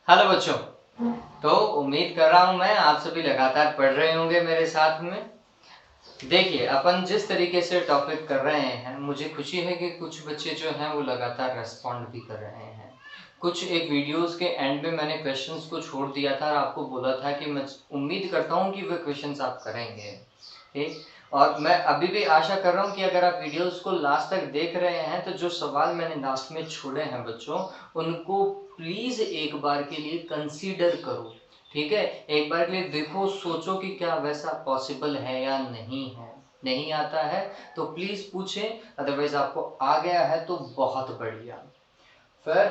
Hello बच्चों। तो उम्मीद कर रहा हूँ मैं आप सभी लगातार पढ़ रहे होंगे मेरे साथ में। देखिए, अपन जिस तरीके से टॉपिक कर रहे हैं, मुझे खुशी है कि कुछ बच्चे जो हैं वो लगातार रेस्पॉन्ड भी कर रहे हैं। कुछ एक वीडियोस के एंड में मैंने क्वेश्चंस को छोड़ दिया था और आपको बोला था कि मैं उम्मीद करता हूँ कि वे क्वेश्चंस आप करेंगे, ठीक। और मैं अभी भी आशा कर रहा हूँ कि अगर आप वीडियोस को लास्ट तक देख रहे हैं तो जो सवाल मैंने लास्ट में छोड़े हैं बच्चों, उनको प्लीज एक बार के लिए कंसीडर करो, ठीक है। एक बार के लिए देखो, सोचो कि क्या वैसा पॉसिबल है या नहीं है। नहीं आता है तो प्लीज पूछें, अदरवाइज आपको आ गया है तो बहुत बढ़िया। फिर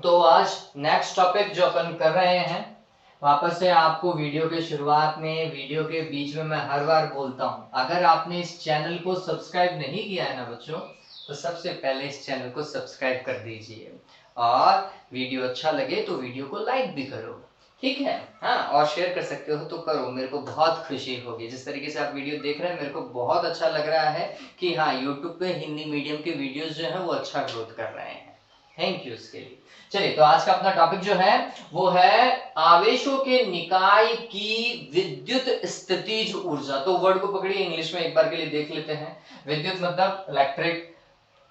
तो आज नेक्स्ट टॉपिक जो अपन कर रहे हैं, वापस से आपको वीडियो के शुरुआत में, वीडियो के बीच में मैं हर बार बोलता हूँ, अगर आपने इस चैनल को सब्सक्राइब नहीं किया है ना बच्चों, तो सबसे पहले इस चैनल को सब्सक्राइब कर दीजिए और वीडियो अच्छा लगे तो वीडियो को लाइक भी करो, ठीक है। हाँ, और शेयर कर सकते हो तो करो, मेरे को बहुत खुशी होगी। जिस तरीके से आप वीडियो देख रहे हैं मेरे को बहुत अच्छा लग रहा है कि हाँ, यूट्यूब पे हिंदी मीडियम के वीडियोस जो है वो अच्छा ग्रोथ कर रहे हैं। थैंक यू उसके लिए। चलिए, तो आज का अपना टॉपिक जो है वो है आवेशों के निकाय की विद्युत स्थितिज ऊर्जा। तो वर्ड को पकड़िए, इंग्लिश में एक बार के लिए देख लेते हैं। विद्युत मतलब इलेक्ट्रिक,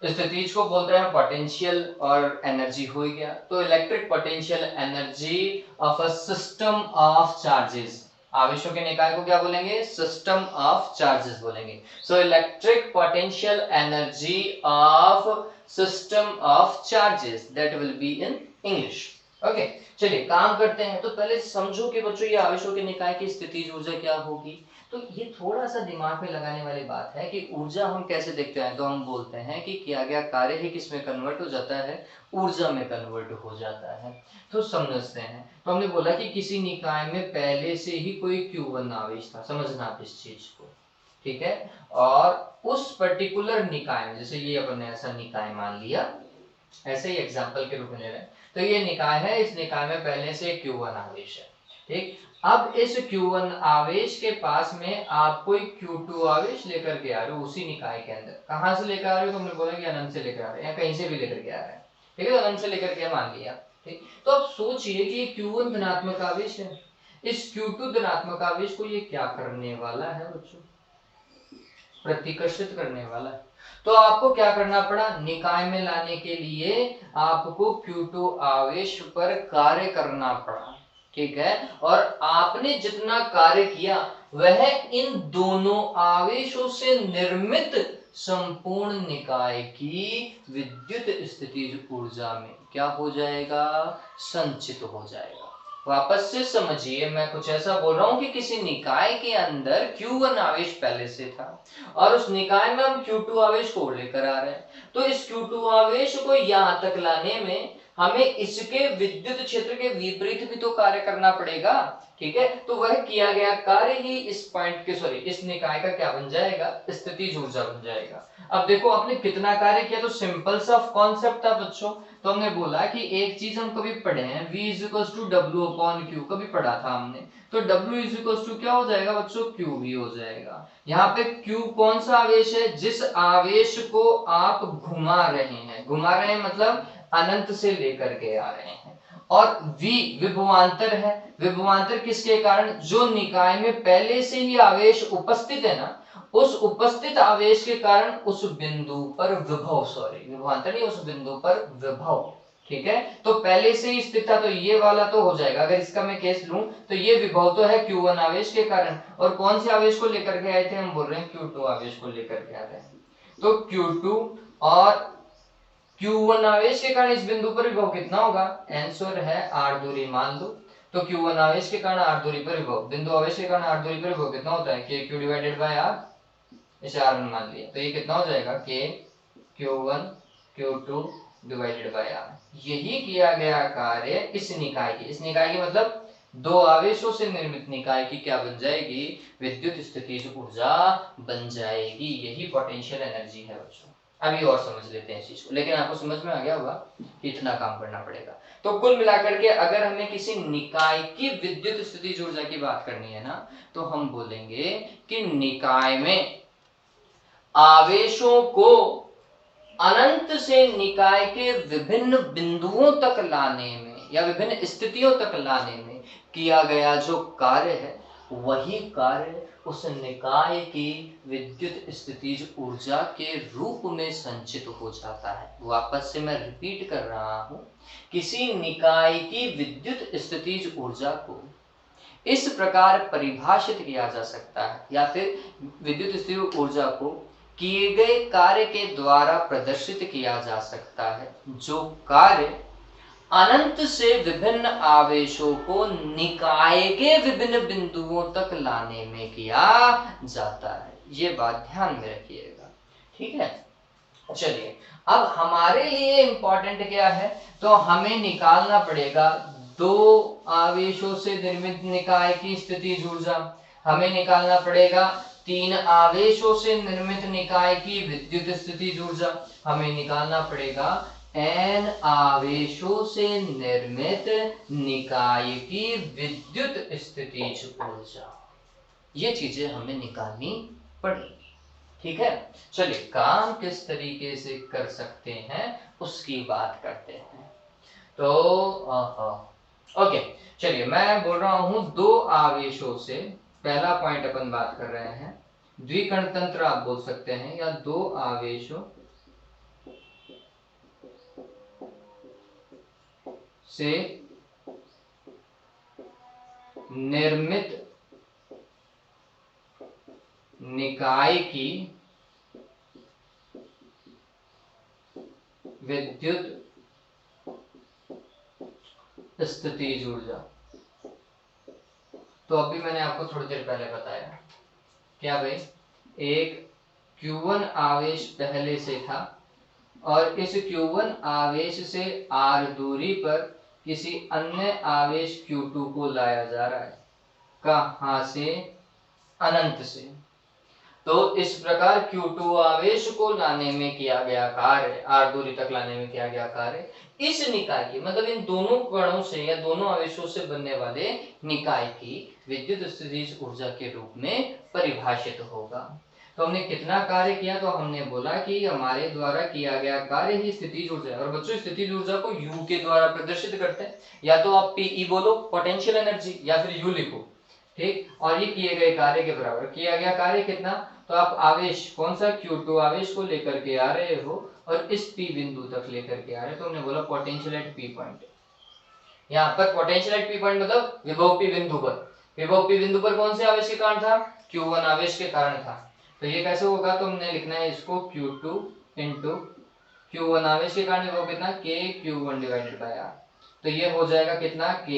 स्थितिज को बोलते हैं पोटेंशियल और एनर्जी हो गया। तो electric potential energy of a system of charges, आवेशों के निकाय को क्या बोलेंगे? सिस्टम ऑफ चार्जेस बोलेंगे। So electric potential energy of system of charges, that will be in English. Okay, चलिए काम करते हैं। तो पहले समझो कि बच्चों ये आवेशों के निकाय की स्थितिज ऊर्जा क्या होगी। तो ये थोड़ा सा दिमाग में लगाने वाली बात है कि ऊर्जा हम कैसे देखते हैं। तो हम बोलते हैं कि किया गया कार्य ही किसमें कन्वर्ट हो जाता है? ऊर्जा में कन्वर्ट हो जाता है। तो समझते हैं। तो हमने बोला कि किसी निकाय में पहले से ही कोई Q1 आवेश था, समझना आप इस चीज को, ठीक है। और उस पर्टिकुलर निकाय में, जैसे ये अपन ने ऐसा निकाय मान लिया, ऐसे ही एग्जाम्पल के रूप में ले रहे हैं। तो ये निकाय है, इस निकाय में पहले से Q1 आवेश है, ठीक। अब इस Q1 आवेश के पास में आप कोई Q2 आवेश लेकर के आ रहे हो उसी निकाय के अंदर। कहां से लेकर आ रहे हो? तो हमने बोला कि अनंत से लेकर आ रहे हैं या कहीं से भी लेकर के आ रहे हैं, ठीक है। तो अनंत से लेकर के मान लिया, ठीक। तो अब सोचिए कि ये Q1 धनात्मक आवेश है, इस Q2 धनात्मक आवेश को ये क्या करने वाला है बच्चों? प्रतिकर्षित करने वाला है। तो आपको क्या करना पड़ा? निकाय में लाने के लिए आपको Q2 आवेश पर कार्य करना पड़ा, ठीक है। और आपने जितना कार्य किया वह इन दोनों आवेशों से निर्मित संपूर्ण निकाय की विद्युत स्थितिज ऊर्जा में क्या हो जाएगा? संचित हो जाएगा। वापस से समझिए, मैं कुछ ऐसा बोल रहा हूं कि किसी निकाय के अंदर Q1 आवेश पहले से था और उस निकाय में हम Q2 आवेश को लेकर आ रहे हैं। तो इस Q2 आवेश को यहां तक लाने में हमें इसके विद्युत क्षेत्र के विपरीत भी तो कार्य करना पड़ेगा, ठीक है। तो वह किया गया कार्य ही इस पॉइंट के, सॉरी, इस निकाय का क्या बन जाएगा? स्थितिज ऊर्जा बन जाएगा। अब देखो आपने कितना कार्य किया। तो सिंपल सा कॉन्सेप्ट था बच्चों। तो हमने बोला कि एक चीज हम कभी पढ़े हैं, V is two W upon Q, कभी पढ़ा था हमने। तो W इज टू क्या हो जाएगा बच्चों? QV हो जाएगा। यहाँ पे Q कौन सा आवेश है? जिस आवेश को आप घुमा रहे हैं, घुमा रहे हैं मतलब अनंत से लेकर के आ रहे हैं। और V विभवांतर है। विभवांतर किसके कारण? जो निकाय में पहले से ही आवेश उपस्थित है ना, उस उपस्थित आवेश के कारण उस बिंदु पर विभव, सॉरी विभवांतर नहीं, उस बिंदु पर विभव, ठीक है। तो पहले से ही स्थित था, तो ये वाला तो हो जाएगा। अगर इसका मैं केस लूं तो ये विभव तो है Q1 आवेश के कारण, और कौन से आवेश को लेकर के आए थे? हम बोल रहे हैं Q2 आवेश को लेकर के आ रहे हैं। तो Q2 और Q1 आवेश के कारण इस बिंदु पर विभव कितना होगा? आंसर है r दूरी मान लो। तो Q1 आवेश के कारण r दूरी पर विभव, बिंदु आवेश के कारण r दूरी पर विभव कितना होता है? KQ डिवाइडेड बाय r, इसे R1 मान लिया। तो ये कितना हो जाएगा? K Q1 Q2 divided by R। यही किया गया कार्य इस निकाय की, इस निकाय की मतलब दो आवेशों से निर्मित निकाय की क्या बन जाएगी? विद्युत स्थितिज ऊर्जा बन जाएगी। यही पोटेंशियल एनर्जी है बच्चों। अभी और समझ लेते हैं इस चीज को, लेकिन आपको समझ में आ गया होगा कि इतना काम करना पड़ेगा। तो कुल मिलाकर के अगर हमें किसी निकाय की विद्युत स्थितिज ऊर्जा की बात करनी है ना, तो हम बोलेंगे कि निकाय में आवेशों को अनंत से निकाय के विभिन्न बिंदुओं तक लाने में या विभिन्न स्थितियों तक लाने में किया गया जो कार्य है, वही कार्य उस निकाय की विद्युत स्थितिज ऊर्जा के रूप में संचित हो जाता है। वापस से मैं रिपीट कर रहा हूं, किसी निकाय की विद्युत स्थितिज ऊर्जा को इस प्रकार परिभाषित किया जा सकता है, या फिर विद्युत स्थितिज ऊर्जा को किए गए कार्य के द्वारा प्रदर्शित किया जा सकता है, जो कार्य अनंत से विभिन्न आवेशों को निकाय के विभिन्न बिंदुओं तक लाने में किया जाता है। ये बात ध्यान में रखिएगा, ठीक है। चलिए, अब हमारे लिए इंपॉर्टेंट क्या है, तो हमें निकालना पड़ेगा दो आवेशों से निर्मित निकाय की स्थितिज ऊर्जा, हमें निकालना पड़ेगा तीन आवेशों से निर्मित निकाय की विद्युत स्थितिज ऊर्जा, हमें निकालना पड़ेगा n आवेशों से निर्मित निकाय की विद्युत स्थितिज ऊर्जा। ये चीजें हमें निकालनी पड़ेगी, ठीक है। चलिए, काम किस तरीके से कर सकते हैं उसकी बात करते हैं। तो ओके, चलिए मैं बोल रहा हूं दो आवेशों से, पहला पॉइंट अपन बात कर रहे हैं द्विकण तंत्र आप बोल सकते हैं, या दो आवेशों से निर्मित निकाय की विद्युत स्थितिज ऊर्जा। तो अभी मैंने आपको थोड़ी देर पहले बताया क्या भाई, एक Q1 आवेश पहले से था और इस Q1 आवेश से r दूरी पर किसी अन्य आवेश Q2 को लाया जा रहा है। कहां से? अनंत से। तो इस प्रकार Q2 आवेश को लाने में किया गया कार्य, r दूरी तक लाने में किया गया कार्य, इस निकाय की मतलब इन दोनों कणों से या दोनों आवेशों से बनने वाले निकाय की विद्युत स्थितिज ऊर्जा के रूप में परिभाषित होगा। तो हमने कितना कार्य किया, तो हमने बोला कि हमारे द्वारा किया गया कार्य ही स्थितिज ऊर्जा है। और बच्चों, स्थितिज ऊर्जा को U के द्वारा प्रदर्शित करते हैं, या तो आप PE बोलो पोटेंशियल एनर्जी, या फिर U लिखो, ठीक। और ये किए गए कार्य के बराबर। किया गया कार्य कितना, तो आप आवेश कौन सा Q2 आवेश को लेकर के आ रहे हो और इस P बिंदु तक लेकर के आ रहे हो, तो हमने बोला पोटेंशियल एट P पॉइंट। यहाँ पर पोटेंशियल एट P पॉइंट मतलब विभव P बिंदु पर। विभव P बिंदु पर कौन से आवेश के कारण था? Q1 आवेश के कारण था। तो ये कैसे होगा, तो हमने लिखना है इसको Q2 इंटू Q1 आवेश के कारण विभव कितना, K Q1 divided by R। तो ये हो जाएगा कितना, K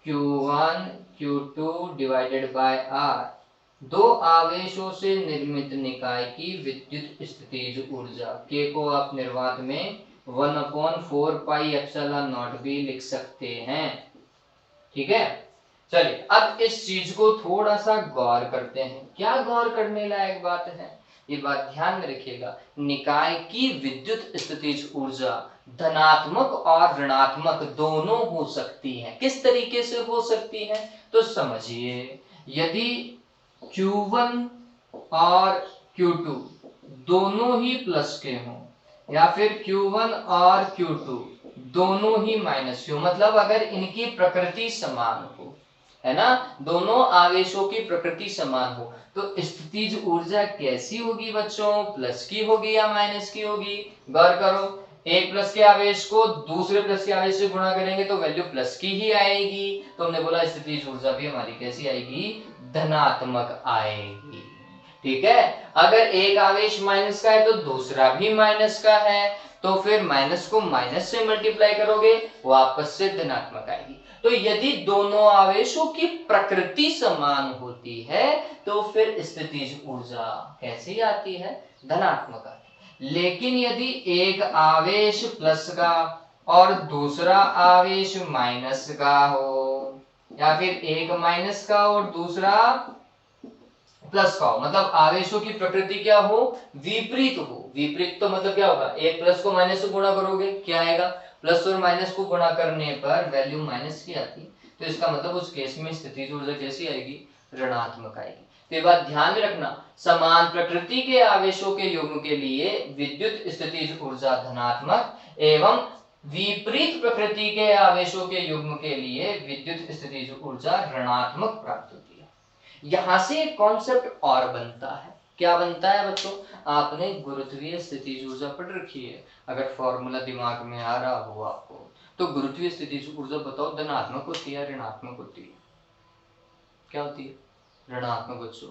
Q1 Q2 divided by R। दो आवेशों से निर्मित निकाय की विद्युत स्थितिज ऊर्जा, K को आप निर्वात में 1/4 पाई एप्सिलॉन नॉट भी लिख सकते हैं, ठीक है। चलिए, अब इस चीज को थोड़ा सा गौर करते हैं। क्या गौर करने लायक बात है, ये बात ध्यान में रखिएगा। निकाय की विद्युत स्थितिज ऊर्जा धनात्मक और ऋणात्मक दोनों हो सकती है। किस तरीके से हो सकती है, तो समझिए, यदि Q1 और Q2 दोनों ही प्लस के हों, या फिर Q1 और Q2 दोनों ही माइनस के हों, मतलब अगर इनकी प्रकृति समान हो, है ना, दोनों आवेशों की प्रकृति समान हो, तो स्थितिज ऊर्जा कैसी होगी बच्चों? प्लस की होगी या माइनस की होगी? गौर करो, एक प्लस के आवेश को दूसरे प्लस के आवेश से गुणा करेंगे तो वैल्यू प्लस की ही आएगी। तो हमने बोला स्थितिज ऊर्जा भी हमारी कैसी आएगी? धनात्मक आएगी, ठीक है। अगर एक आवेश माइनस का है तो दूसरा भी माइनस का है, तो फिर माइनस को माइनस से मल्टीप्लाई करोगे, वापस से धनात्मक आएगी। तो यदि दोनों आवेशों की प्रकृति समान होती है तो फिर स्थितिज ऊर्जा कैसी आती है? धनात्मक आती है। लेकिन यदि एक आवेश प्लस का और दूसरा आवेश माइनस का हो, या फिर एक माइनस का और दूसरा प्लस का हो, मतलब आवेशों की प्रकृति क्या हो? विपरीत हो। विपरीत तो मतलब क्या होगा? एक प्लस को माइनस से गुणा करोगे, क्या आएगा? प्लस और माइनस को गुणा करने पर वैल्यू माइनस की आती, तो इसका मतलब उस केस में स्थितिज ऊर्जा कैसी आएगी? ऋणात्मक आएगी। तो ये बात ध्यान में रखना, समान प्रकृति के आवेशों के युग्म के लिए विद्युत स्थितिज ऊर्जा धनात्मक एवं विपरीत प्रकृति के आवेशों के युग्म के लिए विद्युत स्थितिज ऊर्जा ऋणात्मक प्राप्त होती है। यहां से एक कॉन्सेप्ट और बनता है। क्या बनता है बच्चों? आपने गुरुत्वीय स्थितिज ऊर्जा पढ़ रखी है। अगर फॉर्मूला दिमाग में आ रहा हो आपको, तो गुरुत्वीय स्थितिज ऊर्जा बताओ, धनात्मक होती है ऋणात्मक होती है? क्या होती है? ऋणात्मक बच्चों।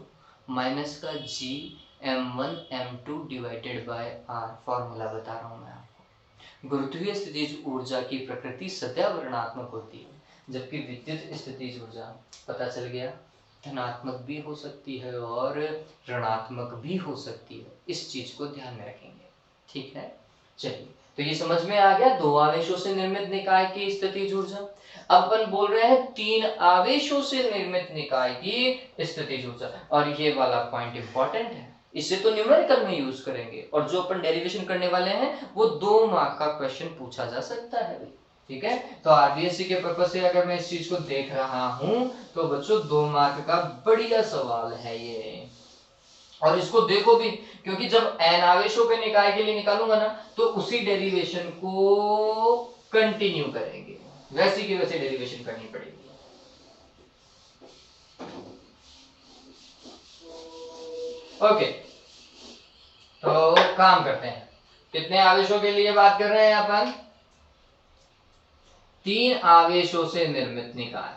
माइनस का G(m1m2) divided by R, formula बता रहा हूं मैं आपको। गुरुत्वीय स्थितिज ऊर्जा की प्रकृति सदैव ऋणात्मक होती है, जबकि विद्युत स्थितिज ऊर्जा, पता चल गया, धनात्मक भी हो सकती है और ऋणात्मक भी हो सकती है। इस चीज को ध्यान में रखेंगे, ठीक है? चलिए, तो ये समझ में आ गया दो आवेशों से निर्मित निकाय की स्थितिज ऊर्जा। अब अपन बोल रहे हैं तीन आवेशों से निर्मित निकाय की स्थितिज ऊर्जा, और ये वाला पॉइंट इंपॉर्टेंट है, इसे तो न्यूमेरिकल में यूज करेंगे, और जो अपन डेरिवेशन करने वाले हैं वो 2 मार्क का क्वेश्चन पूछा जा सकता है भाई, ठीक है? तो आरबीएससी के पर्पस से अगर मैं इस चीज को देख रहा हूं तो बच्चों 2 मार्क का बढ़िया सवाल है ये, और इसको देखो भी, क्योंकि जब एन आवेशों के निकाय के लिए निकालूंगा ना, तो उसी डेरिवेशन को कंटिन्यू करेंगे, वैसी की वैसी डेरिवेशन करनी पड़ेगी। ओके, तो काम करते हैं। कितने आवेशों के लिए बात कर रहे हैं अपन? 3 आवेशों से निर्मित निकाय।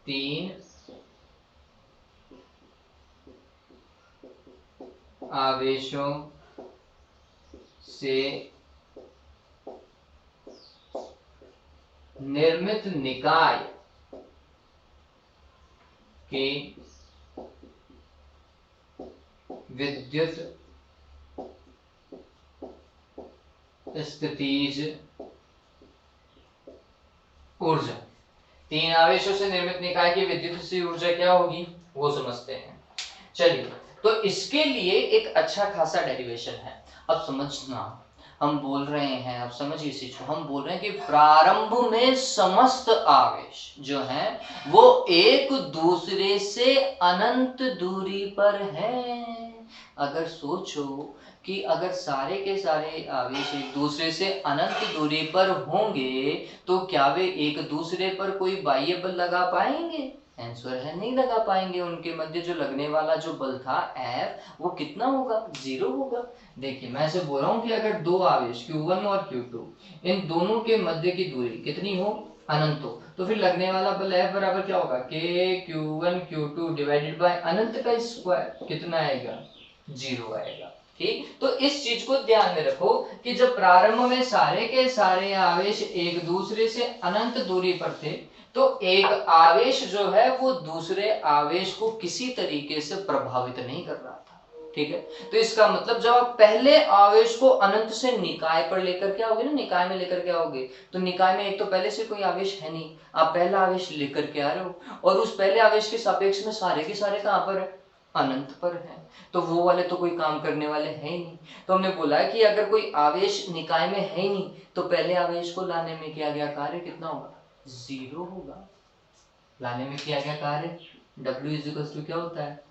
3 आवेशों से निर्मित निकाय की विद्युत स्थितिज ऊर्जा। 3 आवेशों से निर्मित निकाय की विद्युत स्थितिज ऊर्जा क्या होगी वो समझते हैं। चलिए, तो इसके लिए एक अच्छा खासा डेरिवेशन है। अब समझना, हम बोल रहे हैं, अब समझिए इस चीज को, हम बोल रहे हैं कि प्रारंभ में समस्त आवेश जो हैं वो एक दूसरे से अनंत दूरी पर हैं। अगर सोचो कि अगर सारे के सारे आवेश एक दूसरे से अनंत दूरी पर होंगे तो क्या वे एक दूसरे पर कोई बाह्य बल लगा पाएंगे? आंसर है नहीं लगा पाएंगे। उनके मध्य जो लगने वाला जो बल था F, वो कितना होगा? 0 होगा। देखिए, मैं ऐसे बोल रहा हूँ कि अगर दो आवेश Q1 और Q2, इन दोनों के मध्य की दूरी कितनी हो? अनंत हो, तो फिर लगने वाला बल F बराबर क्या होगा? K(Q1 Q2) डिवाइडेड बाय अनंत का स्क्वायर, कितना आएगा? 0 आएगा। ठीक, तो इस चीज को ध्यान में रखो कि जब प्रारंभ में सारे के सारे आवेश एक दूसरे से अनंत दूरी पर थे, तो एक आवेश जो है वो दूसरे आवेश को किसी तरीके से प्रभावित नहीं कर रहा था। ठीक है, तो इसका मतलब जब आप पहले आवेश को अनंत से निकाय पर लेकर के आओगे ना, निकाय में लेकर के आओगे, तो निकाय में एक तो पहले से कोई आवेश है नहीं, आप पहला आवेश लेकर के आ रहे हो, और उस पहले आवेश के सापेक्ष में सारे के सारे कहां पर है? अनंत पर है, तो वो वाले तो कोई काम करने वाले हैं ही नहीं। तो हमने बोला है कि अगर कोई आवेश निकाय में है ही नहीं, तो पहले आवेश को लाने में किया गया कार्य कितना होगा? 0 होगा। लाने में किया गया कार्य W = क्या होता है?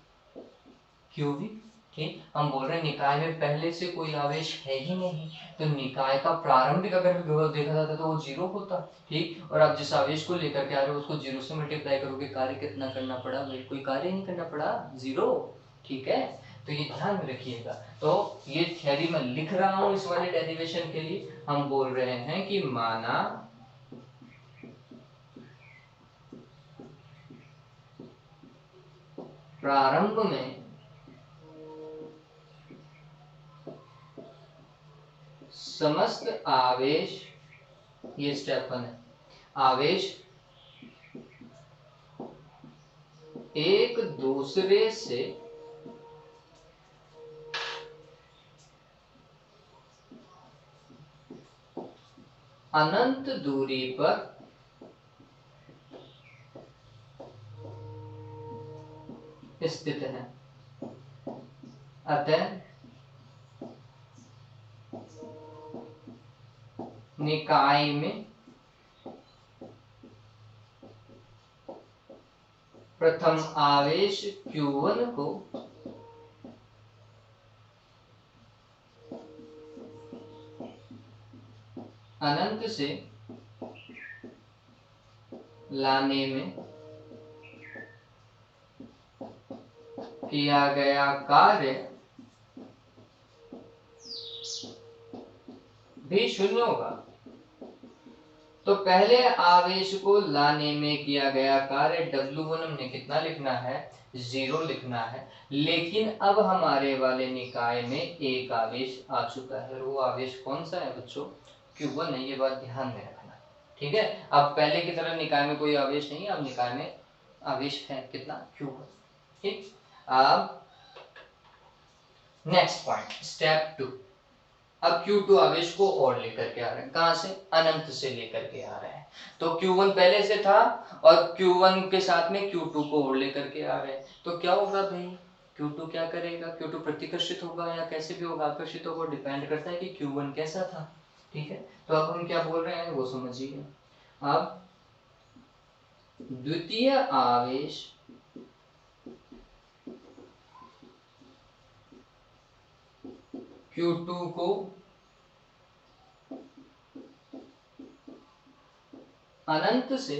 QV। ठीक, हम बोल रहे हैं निकाय में पहले से कोई आवेश है ही नहीं, तो निकाय का प्रारंभिक अगर विभव देखा जाता तो वो 0 होता। ठीक, और आप जिस आवेश को लेकर के आ रहे हो उसको 0 से मल्टीप्लाई करोगे, कार्य कितना करना पड़ा भाई? कोई कार्य नहीं करना पड़ा, 0। ठीक है, तो ये ध्यान में रखिएगा। तो ये थ्योरी मैं लिख रहा हूं इस वाले डेरिवेशन के लिए। हम बोल रहे हैं कि माना प्रारंभ में समस्त आवेश, ये स्टेप 1 है, आवेश एक दूसरे से अनंत दूरी पर स्थित है, अतः निकाय में प्रथम आवेश Q1 को अनंत से लाने में किया गया कार्य भी शून्य होगा। तो पहले आवेश को लाने में किया गया कार्य W1 हमने कितना लिखना है, 0 लिखना है। लेकिन अब हमारे वाले निकाय में एक आवेश आ चुका है, वो आवेश कौन सा है बच्चों, Q1 है। ये बात ध्यान में रखना, ठीक है। अब पहले की तरह निकाय में कोई आवेश नहीं है, अब निकाय में आवेश है कितना, Q1, ठीक। अब नेक्स्ट पॉइंट, स्टेप 2। अब Q2 आवेश को और लेकर के आ रहे हैं, कहां से, अनंत से लेकर के आ रहे हैं। तो Q1 पहले से था और Q1 के साथ में Q2 को और लेकर के आ रहे हैं, तो क्या होगा भाई, Q2 क्या करेगा, Q2 प्रतिकर्षित होगा या कैसे भी होगा, आकर्षित होगा, डिपेंड करता है कि Q1 कैसा था, ठीक है। तो अब हम क्या बोल रहे हैं वो समझिए। अब द्वितीय आवेश Q2 को अनंत से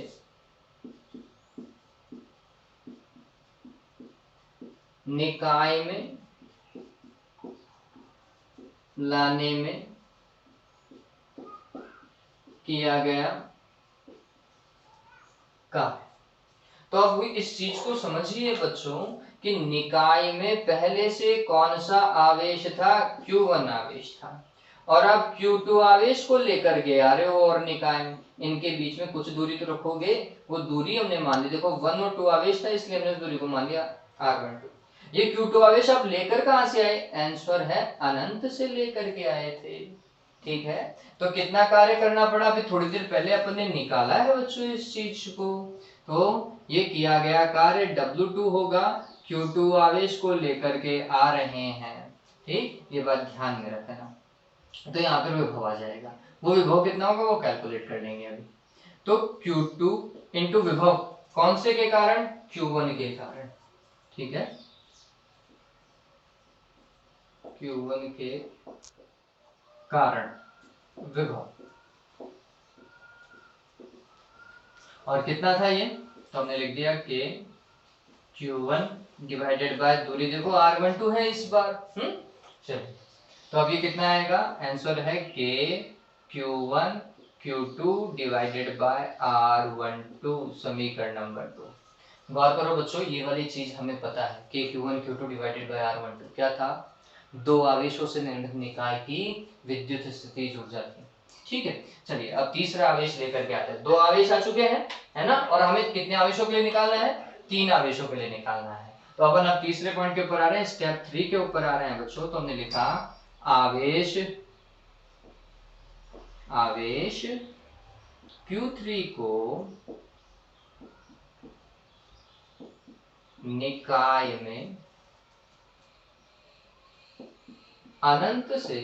निकाय में लाने में किया गया कार्य। तो अब इस चीज को समझिए बच्चों कि निकाय में पहले से कौन सा आवेश था, Q1 आवेश था, और अब Q2 आवेश को लेकर के आ रहे हो, और निकाय में इनके बीच में कुछ दूरी तो रखोगे, वो दूरी हमने मान ली, देखो 1 और 2 आवेश था इसलिए हमने उस दूरी को मान लिया R12। ये Q2 आवेश आप लेकर कहां से आए, आंसर है अनंत से लेकर के आए थे, ठीक है। तो कितना कार्य करना पड़ा, अभी थोड़ी देर पहले अपन ने निकाला है बच्चों इस चीज को। तो ये किया गया कार्य W2 होगा, Q2 आवेश को लेकर के आ रहे हैं, ठीक, ये बात ध्यान में रखना। तो यहाँ पर विभव आ जाएगा, वो विभव कितना होगा वो कैलकुलेट कर लेंगे अभी। तो Q2 इंटू विभव कौन से के कारण, Q1 के कारण, ठीक है, Q1 के कारण विभव, और कितना था ये, तो हमने लिख दिया कि Q1 डिवाइडेड बाय दूरी, देखो R12 है इस बार, चलिए। तो अब ये कितना आएगा, आंसर है कि Q1 Q2 divided by R12, समीकरण नंबर 2। गौर करो बच्चों, ये वाली चीज हमें पता है कि Q1 Q2 divided by R12 क्या था, दो आवेशों से निर्मित निकाय की विद्युत स्थितिज ऊर्जा थी, ठीक है। चलिए अब तीसरा आवेश लेकर के आते हैं, दो आवेश आ चुके हैं, है ना, और हमें कितने आवेशों के लिए निकालना है, 3 आवेशों के लिए निकालना है। तो अपन अब तीसरे पॉइंट के ऊपर आ रहे हैं, स्टेप 3 के ऊपर आ रहे हैं बच्चों। तो हमने लिखा आवेश Q3 को निकाय में अनंत से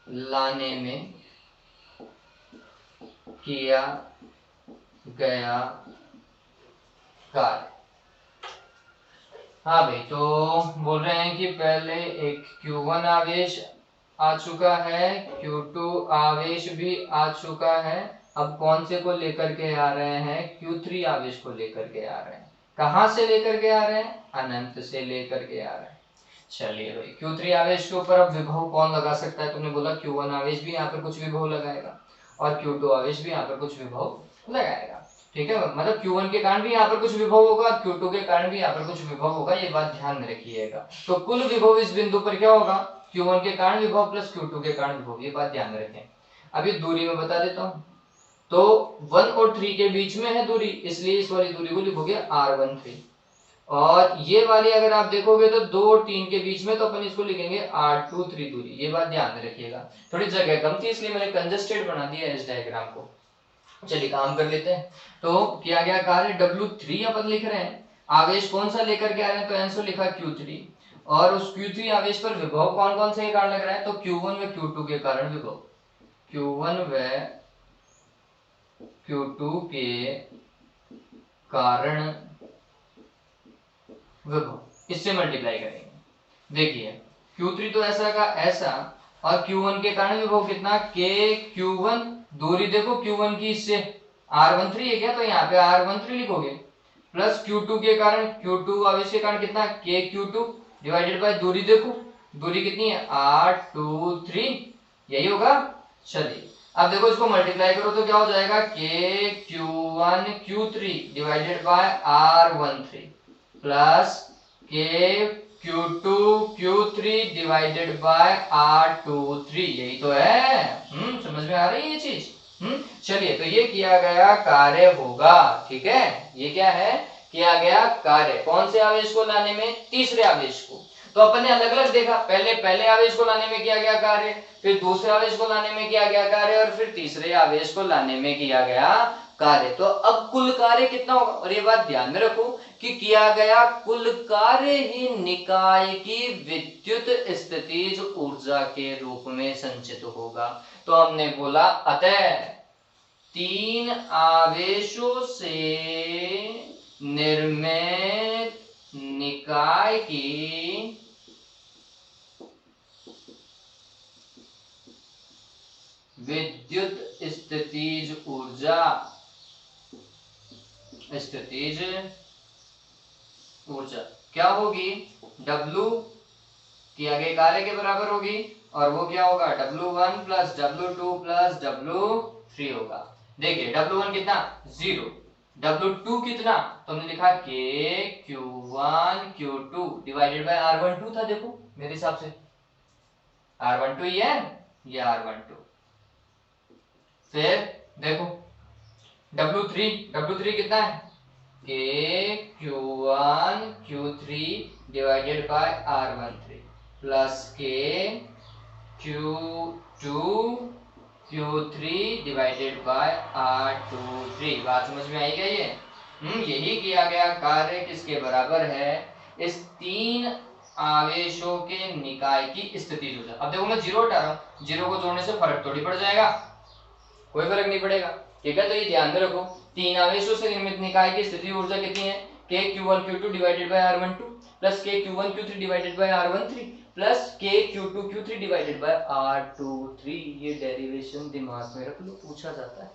लाने में किया गया कार्य। हाँ भाई, तो बोल रहे हैं कि पहले एक Q1 आवेश आ चुका है, Q2 आवेश भी आ चुका है, अब कौन से को लेकर के आ रहे हैं, Q3 आवेश को लेकर के आ रहे हैं। कहां से लेकर के आ रहे हैं, अनंत से लेकर के आ रहे हैं। चलिए भाई, Q3 आवेश के ऊपर अब विभव कौन लगा सकता है, तुमने बोला Q1 आवेश भी यहाँ पर कुछ विभव लगाएगा और Q2 आवेश भी यहाँ पर कुछ विभव लगाएगा, ठीक है। मतलब Q1 के कारण भी यहाँ पर कुछ विभव होगा, Q2 के कारण भी यहाँ पर कुछ विभव होगा, ये बात ध्यान में रखिएगा। तो कुल विभव इस बिंदु पर क्या होगा, Q1 के कारण विभव प्लस Q2 के कारण विभव, ये बात ध्यान में रखें। अभी दूरी में बता देता हूँ, तो 1 और 3 के बीच में है दूरी, इसलिए इस वाली दूरी को लिखोगे R13, और ये वाली अगर आप देखोगे तो 2 और 3 के बीच में, तो अपन इसको लिखेंगे R23 दूरी, ये बात ध्यान में रखिएगा। थोड़ी जगह कम थी इसलिए मैंने कंजस्टेड बना दिया है इस डायग्राम को। चलिए काम कर लेते हैं। तो किया गया कार्य W3 अपन लिख रहे हैं, आवेश कौन सा लेकर के आ रहे हैं, तो आंसर लिखा Q3, और उस Q3 आवेश पर विभव कौन कौन से के कारण लग रहा है, तो Q1 व Q2 के कारण विभव, Q1 व Q2 के कारण विभव, इससे मल्टीप्लाई करेंगे। देखिए Q3 तो ऐसा का ऐसा, और Q1 के कारण विभव कितना K Q1, दूरी देखो Q1 की इससे R13 है क्या, तो यहाँ पे R13 लिखोगे, प्लस Q2 के कारण, Q2 आवेश के कारण कितना K Q2 डिवाइडेड बाय दूरी देखो, दूरी कितनी है R23, यही होगा। चलिए अब देखो इसको मल्टीप्लाई करो तो क्या हो जाएगा K Q1 Q3 divided by R13 plus K Q2 Q3 divided by R23, यही तो है। समझ में आ रही है ये चीज। चलिए तो ये किया गया कार्य होगा, ठीक है, ये क्या है, किया गया कार्य, कौन से आवेश को लाने में, तीसरे आवेश को। तो अपन ने अलग अलग देखा, पहले आवेश को लाने में किया गया कार्य, फिर दूसरे आवेश को लाने में किया गया कार्य, और फिर तीसरे आवेश को लाने में किया गया कार्य। तो अब कुल कार्य कितना होगा, और ये बात ध्यान में रखो कि किया गया कुल कार्य ही निकाय की विद्युत स्थितिज ऊर्जा के रूप में संचित होगा। तो हमने बोला अतः तीन आवेशों से निर्मित निकाय की विद्युत स्थितिज ऊर्जा क्या होगी, W किया गया कार्य के बराबर होगी, और वो क्या होगा W1 plus W2 plus W3 होगा। देखिए W1 कितना 0, W2 कितना, तो हमने लिखा K Q1 Q2 divided by R12 था, देखो मेरे हिसाब से R12 ही है, ये R12। फिर देखो W3 कितना है K Q1 Q3 divided by R13 plus K Q2 Q3 divided by R23। बात समझ में आई क्या ये? यही किया गया कार्य किसके बराबर है, इस तीन आवेशों के निकाय की स्थितिज ऊर्जा। अब देखो मैं जीरो हटा रहा हूं, जीरो को जोड़ने से फर्क थोड़ी पड़ जाएगा, कोई फर्क नहीं पड़ेगा, ठीक है। तो ये ध्यान में रखो, तीन आवेशों से निर्मित निकाय की स्थितिज ऊर्जा कितनी है, K Q1 Q2 divided by R12 plus K Q1 Q3 divided by R13 plus K Q2 Q3 divided by R23। ये डेरिवेशन दिमाग में रख लो, पूछा जाता है,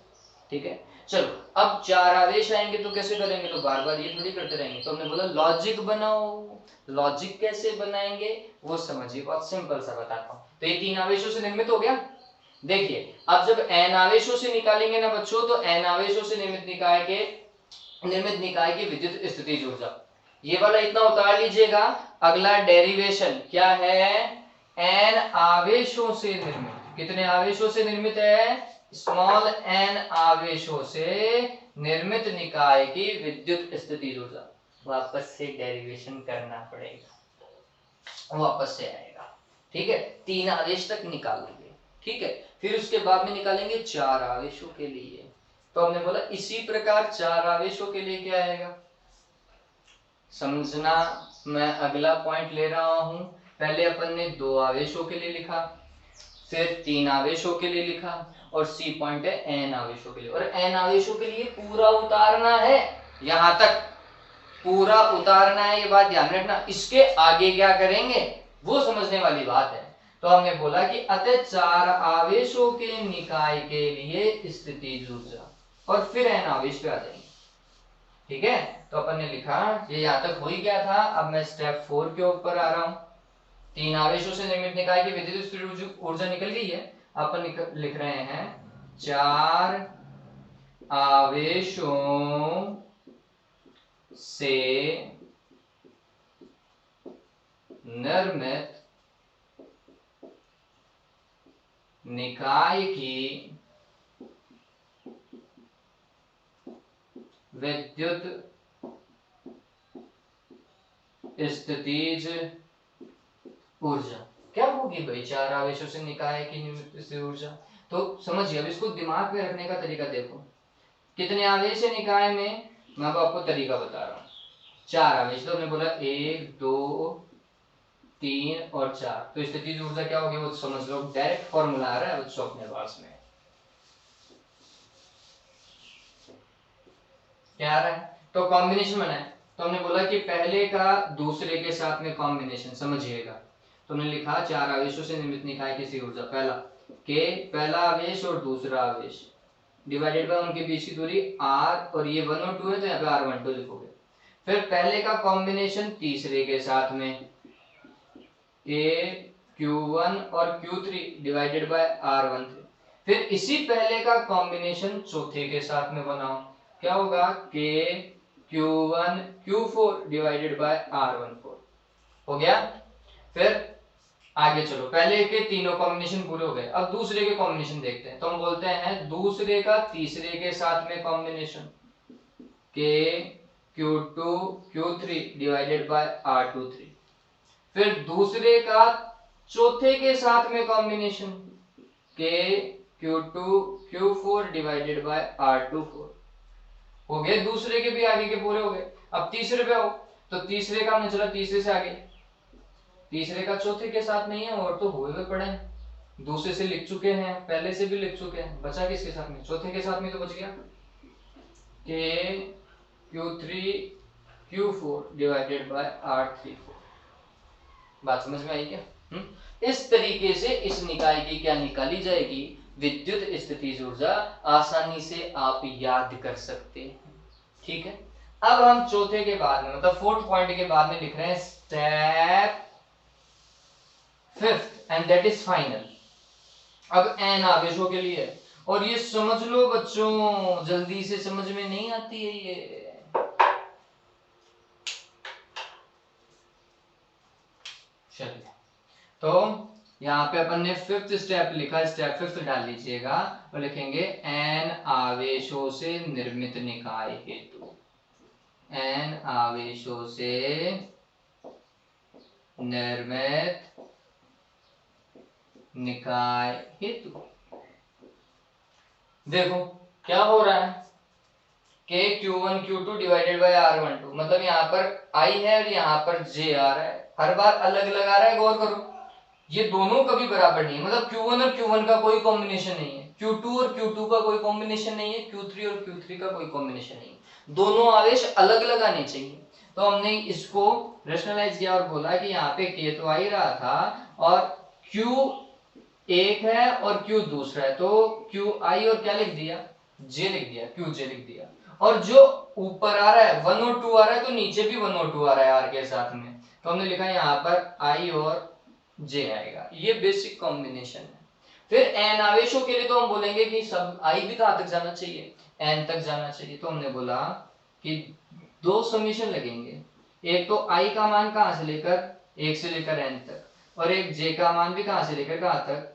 ठीक है। चलो अब चार आवेश आएंगे तो कैसे करेंगे, तो बार बार ये थोड़ी करते रहेंगे। तो हमने बोला लॉजिक बनाओ, लॉजिक कैसे बनाएंगे वो समझिए, बहुत सिंपल सा बताता हूँ। तो ये तीन आवेशों से निर्मित हो गया। देखिए अब जब n आवेशों से निकालेंगे ना बच्चों, तो n आवेशों से निर्मित निकाय की विद्युत स्थितिज ऊर्जा, ये वाला इतना उतार लीजिएगा। अगला डेरिवेशन क्या है, n आवेशों से निर्मित, कितने आवेशों से निर्मित है, स्मॉल n आवेशों से निर्मित निकाय की विद्युत स्थितिज ऊर्जा। वापस से डेरिवेशन करना पड़ेगा, वापस से आएगा, ठीक है। तीन आवेश तक निकाल लेंगे, ठीक है। फिर उसके बाद में निकालेंगे चार आवेशों के लिए। तो हमने बोला इसी प्रकार चार आवेशों के लिए क्या आएगा, समझना। मैं अगला पॉइंट ले रहा हूं, पहले अपन ने दो आवेशों के लिए लिखा, फिर तीन आवेशों के लिए लिखा, और सी पॉइंट है एन आवेशों के लिए। और एन आवेशों के लिए पूरा उतारना है, यहां तक पूरा उतारना है, ये बात ध्यान रखना। इसके आगे क्या करेंगे वो समझने वाली बात है। तो हमने बोला कि अतः चार आवेशों के निकाय के लिए स्थितिज ऊर्जा, और फिर एन आवेश पे आ जाएंगे, ठीक है। तो अपन ने लिखा, ये यहां तक हो ही गया था। अब मैं स्टेप 4 के ऊपर आ रहा हूं। तीन आवेशों से निर्मित निकाय की विद्युत स्थितिज ऊर्जा निकल गई है। अपन लिख रहे हैं चार आवेशों से निर्मित निकाय की विद्युत स्थितिज ऊर्जा क्या होगी भाई, चार आवेशों से निकाय की निर्मित ऊर्जा। तो समझिए, अब इसको दिमाग में रखने का तरीका देखो, कितने आवेश है निकाय में, मैं आपको तरीका बता रहा हूं। चार आवेश, तो हमने बोला 1 2 3 और 4, तो स्थितिज ऊर्जा क्या होगी वो समझ लो, डायरेक्ट फॉर्मूला आ रहा है बच्चों अपने पास में, क्या आ रहा है। तो कॉम्बिनेशन बनाए, तो हमने बोला कि पहले का दूसरे के साथ में कॉम्बिनेशन, समझिएगा। तो हमने लिखा 4 आवेशों से निर्मित निकाय की स्थिर ऊर्जा, पहला के पहला आवेश और दूसरा आवेश डिवाइडेड बाय उनके बीच की दूरी r, और ये 1 और 2 है तो यहाँ पे r12 लिखोगे। फिर पहले का कॉम्बिनेशन तीसरे के साथ में Q1 और Q3 डिवाइडेड बाय R13। फिर इसी पहले का कॉम्बिनेशन चौथे के साथ में बनाओ, क्या होगा Q1 Q4 divided by R14। हो गया। फिर आगे चलो, पहले के तीनों कॉम्बिनेशन पूरे हो गए, अब दूसरे के कॉम्बिनेशन देखते हैं। तो हम बोलते हैं दूसरे का तीसरे के साथ में combination Q2 Q3 divided by R23। फिर दूसरे का चौथे के साथ में combination Q2 Q4 divided by R24। हो गए, दूसरे के भी आगे के पूरे हो गए। अब तीसरे पे आओ, तो तीसरे का हमने चला तीसरे से आगे, तीसरे का चौथे के साथ नहीं है और तो हुए हुए पड़े हैं, दूसरे से लिख चुके हैं, पहले से भी लिख चुके हैं, बचा किसके साथ में, चौथे के साथ में तो बच गया Q3 Q4 divided by R34। बात समझ में आई क्या? इस तरीके से इस निकाय की क्या निकाली जाएगी, विद्युत स्थितिज ऊर्जा, आसानी से आप याद कर सकते हैं। ठीक है, अब हम चौथे के बाद में मतलब 4th पॉइंट के बाद में लिख रहे हैं step 5th and that is final. अब n आवेशों के लिए, और ये समझ लो बच्चों, जल्दी से समझ में नहीं आती है ये। चलिए, तो यहाँ पे अपन ने 5th स्टेप लिखा, स्टेप 5th डाल लीजिएगा और लिखेंगे n आवेशों से निर्मित निकाय हेतु, n आवेशों से निर्मित निकाय हेतु। देखो क्या हो रहा है कि Q1 Q2 divided by R12, मतलब यहाँ पर I है और यहाँ पर J आ रहा है, हर बार अलग अलग आ रहा है, गौर करो। ये दोनों कभी बराबर नहीं है, मतलब Q1 और Q1 का कोई कॉम्बिनेशन नहीं है, Q2 और Q2 का कोई कॉम्बिनेशन नहीं है, Q3 और Q3 का कोई कॉम्बिनेशन नहीं है, दोनों आवेश अलग अलग आने चाहिए। तो हमने इसको रेशनलाइज किया और बोला कि यहाँ पे K तो आ ही रहा था और Q एक है और Q दूसरा है, तो QI और क्या लिख दिया, J लिख दिया, QJ लिख दिया। और जो ऊपर आ रहा है 1 और 2 आ रहा है, तो नीचे भी 1 और 2 आ रहा है R के साथ में, तो हमने लिखा यहाँ पर I और J आएगा, ये बेसिक कॉम्बिनेशन है। फिर n आवेशों के लिए तो हम बोलेंगे कि सब I भी कहाँ तक जाना चाहिए, n तक जाना चाहिए। तो हमने बोला कि दो समीशन लगेंगे, एक तो I का मान कहाँ से लेकर 1 से लेकर n तक, और एक J का मान भी कहाँ से लेकर कहाँ तक।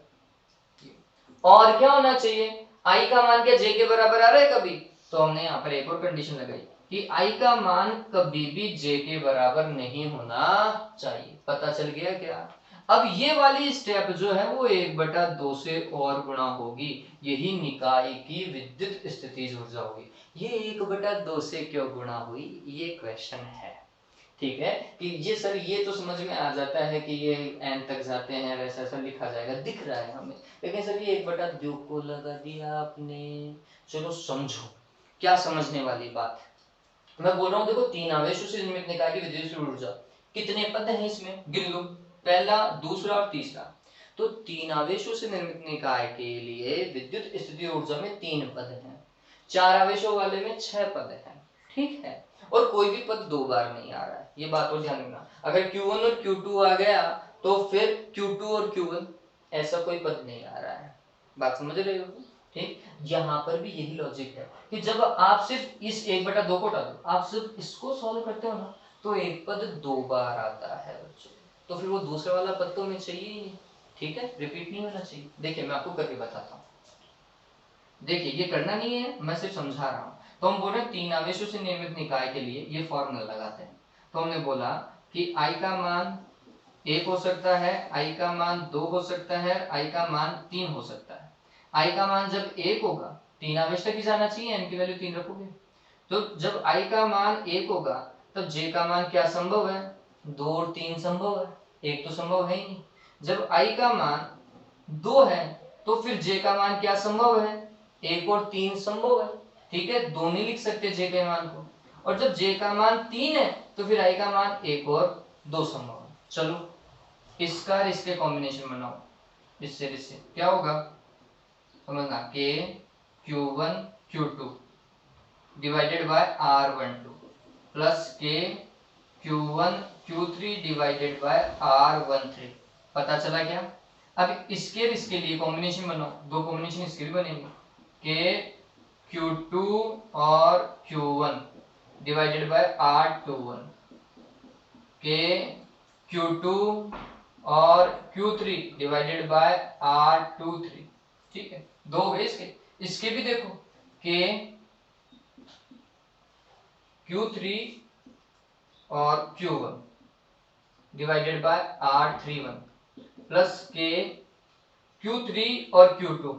और क्या होना चाहिए, I का मान क्या J के बराबर आ रहा है कभी, तो हमने यहाँ पर एक और कंडीशन लगाई कि I का मान कभी भी J के बराबर नहीं होना चाहिए। पता चल गया क्या? अब ये वाली स्टेप जो है वो 1/2 से और गुणा होगी, यही निकाय की विद्युत स्थितिज ऊर्जा होगी। ये 1/2 से क्यों गुणा हुई, ये क्वेश्चन है। ठीक है, कि ये सर ये तो समझ में आ जाता है कि ये n तक जाते हैं, वैसा ऐसा लिखा जाएगा, दिख रहा है हमें, लेकिन सर ये 1/2 को लगा दिया आपने। चलो समझो क्या समझने वाली बात है। मैं बोल रहा हूँ देखो, 3 आवेशों से निर्मित निकाय की विद्युत ऊर्जा, कितने पद हैं इसमें, गिन लो, पहला दूसरा और तीसरा। तो 3 आवेशों से निर्मित निकाय के लिए विद्युत स्थितिज ऊर्जा में 3 पद हैं, 4 आवेशों वाले में 6 पद हैं। ठीक है, और कोई भी पद 2 बार नहीं आ रहा है, ये बात और ध्यान रखना। अगर Q1 और Q2 आ गया तो फिर Q2 और Q1 ऐसा कोई पद नहीं आ रहा है। बात समझ रहे हो? ठीक, यहाँ पर भी यही लॉजिक है कि जब आप सिर्फ इस 1/2 को हटा दो, आप सिर्फ इसको सॉल्व करते हो ना, तो एक पद 2 बार आता है बच्चों, तो फिर वो दूसरा वाला पद तो हमें चाहिए ही नहीं। ठीक है, रिपीट नहीं होना चाहिए। देखिए मैं आपको करके बताता हूँ, देखिए ये करना नहीं है, मैं सिर्फ समझा रहा हूँ। तो हम बोल रहे हैं 3 आवेशों से निर्मित निकाय के लिए ये फॉर्मूला लगाते हैं। तो हमने बोला कि I का मान 1 हो सकता है, I का मान 2 हो सकता है, I का मान 3 हो सकता है। I का मान जब 1 होगा, 3 आवेश तक ही जाना चाहिए, n की वैल्यू 3 रखोगे, तो जब I का मान 1 होगा तब J का मान क्या संभव है, 2 और 3 संभव है, 1 तो संभव है ही नहीं। जब I का मान 2 है तो फिर J का मान क्या संभव है, 1 और 3 संभव है। ठीक है, 2 नहीं लिख सकते J के मान को, और जब J का मान 3 है तो फिर I का मान 1 और 2 संभव है। चलो इसका और इसके कॉम्बिनेशन बनाओ, इससे इससे क्या होगा समझना, के Q1 Q2 divided by R12 plus के Q1 Q3 divided by R13। पता चला क्या? अब इसके और इसके लिए कॉम्बिनेशन बनाओ, दो कॉम्बिनेशन इसके भी बनेंगे, के Q2 और Q1 डिवाइडेड बाय R21 के Q2 और Q3 डिवाइडेड बाय R23। ठीक है, दो हो गए इसके भी देखो, के Q3 और Q1 divided by R31 plus के Q3 और Q2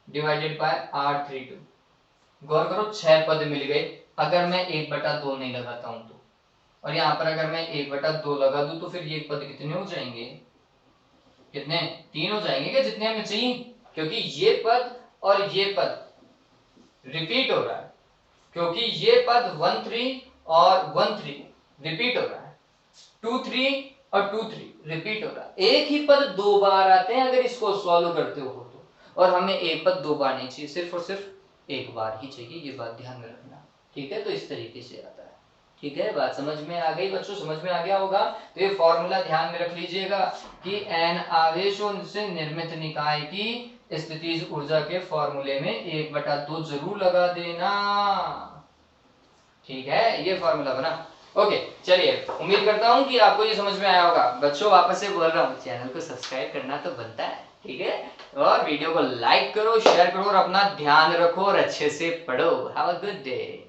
डिवाइडेड बाय R32। गौर करो 6 पद मिल गए अगर मैं 1/2 नहीं लगाता हूं तो, और यहाँ पर अगर मैं 1/2 लगा दूं तो फिर ये पद कितने हो जाएंगे, कितने 3 हो जाएंगे क्या, जितने हमें चाहिए, क्योंकि ये पद और ये पद रिपीट हो रहा है, क्योंकि ये पद 1 3 और 1 3 रिपीट हो रहा है, 2 3 और 2 3 रिपीट हो रहा है। एक ही पद 2 बार आते हैं अगर इसको सॉल्व करते हो तो, और हमें एक पद 2 बार नहीं चाहिए, सिर्फ और सिर्फ एक बार ही चाहिए, ये बात ध्यान में रखना। ठीक है, तो इस तरीके से आता है। ठीक है, बात समझ में आ गई बच्चों, समझ में आ गया होगा। तो ये फॉर्मूला ध्यान में रख लीजिएगा कि n आवेशों से निर्मित निकाय की स्थितिज ऊर्जा के फॉर्मूले में 1/2 जरूर लगा देना। ठीक है, ये फॉर्मूला बना। ओके, चलिए, उम्मीद करता हूं कि आपको ये समझ में आया होगा। बच्चों वापस से बोल रहा हूँ, चैनल को सब्सक्राइब करना तो बनता है, ठीक है, और वीडियो को लाइक करो, शेयर करो, और अपना ध्यान रखो और अच्छे से पढ़ो। Have a good day.